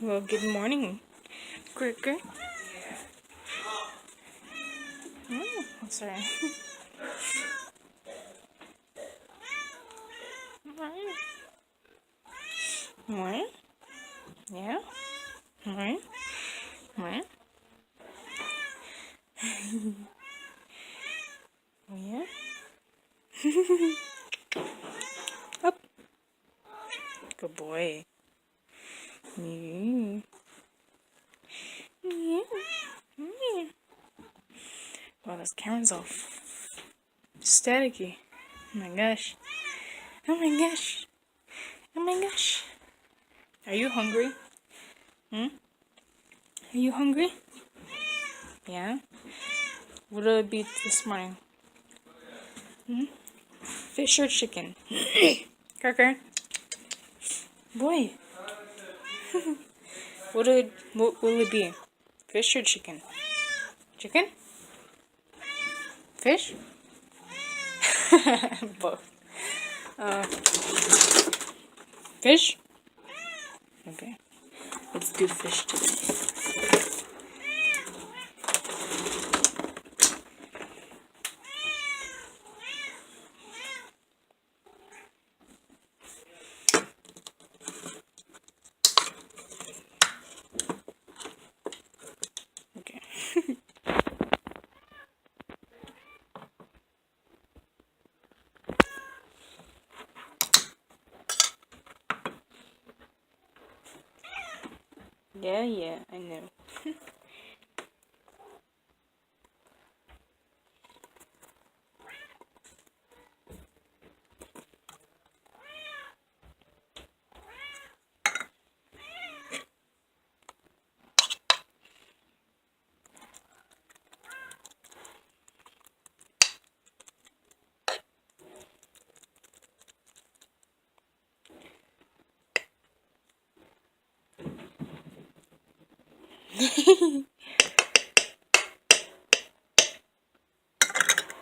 Well, good morning, Cricker. Sorry. Morning. Morning. Yeah. Morning. Morning. Oh, yeah. Up. Good boy. Yeah. Yeah. Yeah. Wow, this camera's all staticky. Oh my gosh. Oh my gosh. Oh my gosh. Are you hungry? Are you hungry? Yeah. What did it be this morning? Fish or chicken? Cracker. Boy. What will it be? Fish or chicken? Chicken? Fish? Both. Fish? Okay. Let's do fish today. Okay. Yeah, I know.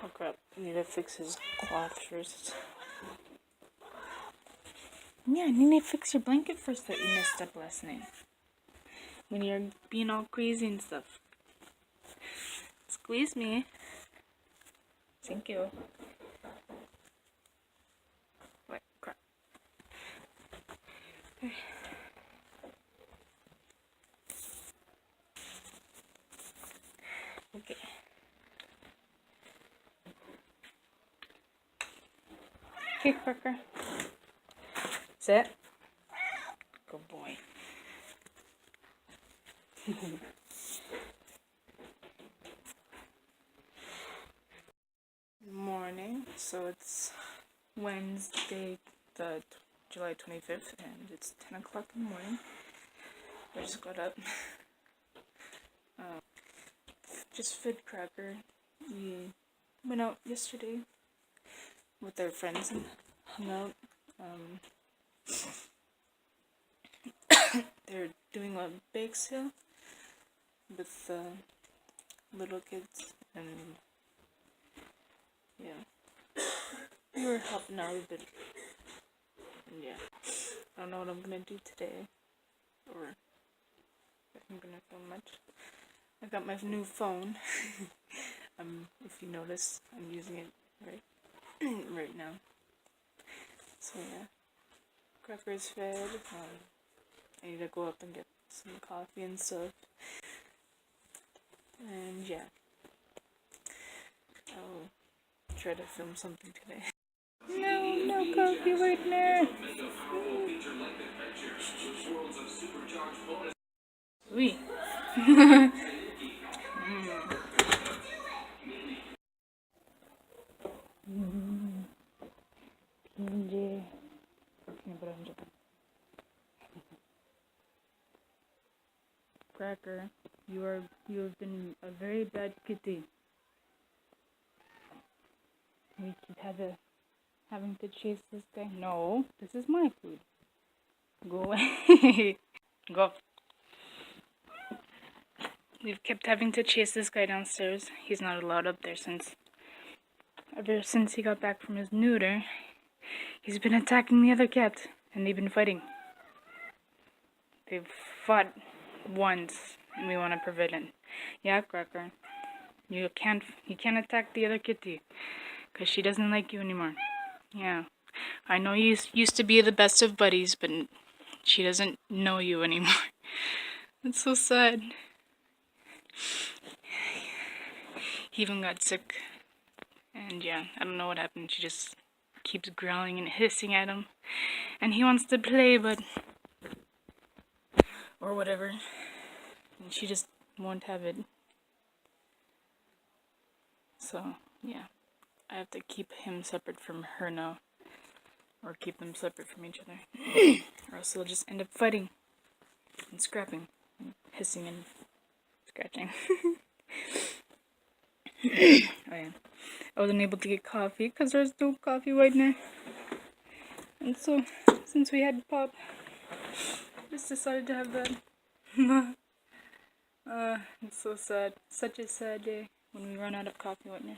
Oh crap, I need to fix his cloth first. Yeah, I need to fix your blanket first that you messed up last night. When you're being all crazy and stuff. Squeeze me. Thank you. What crap. Okay. Okay, Parker. Sit. Good boy. Good morning. So it's Wednesday, the July 25th, and it's 10 o'clock in the morning. I just got up. Just fed Cracker. We went out yesterday with our friends and hung out. They're doing a bake sale with little kids, and yeah, we were helping out a bit. And yeah, I don't know what I'm gonna do today, or if I'm gonna film much. I got my new phone. If you notice, I'm using it right now. So yeah, Cracker's fed. I need to go up and get some coffee and stuff. And yeah, I'll try to film something today. No coffee right now. Oui. Cracker, you have been a very bad kitty. We keep having to chase this guy. No, this is my food. Go away. Go. We've kept having to chase this guy downstairs. He's not allowed up there ever since he got back from his neuter. He's been attacking the other cat, and they've been fighting. They've fought once, and we want to prevent it. Yeah, Cracker. You can't attack the other kitty, 'cause she doesn't like you anymore. Yeah. I know you used to be the best of buddies, but she doesn't know you anymore. It's so sad. He even got sick. And yeah, I don't know what happened. She just keeps growling and hissing at him. And he wants to play, but... or whatever. And she just won't have it. So, yeah. I have to keep him separate from her now. Or keep them separate from each other. Or else they'll just end up fighting. And scrapping. And hissing and scratching. Oh yeah. I wasn't able to get coffee because there's no coffee right now. And so, since we had pop, just decided to have that. It's so sad. Such a sad day when we run out of coffee right now.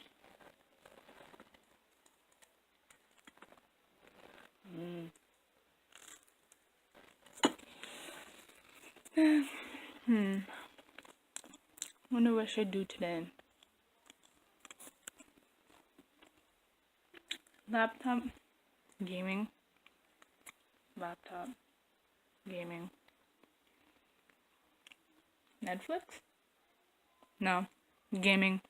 Wonder what I should do today. Laptop, gaming, laptop, gaming. Netflix? No, gaming.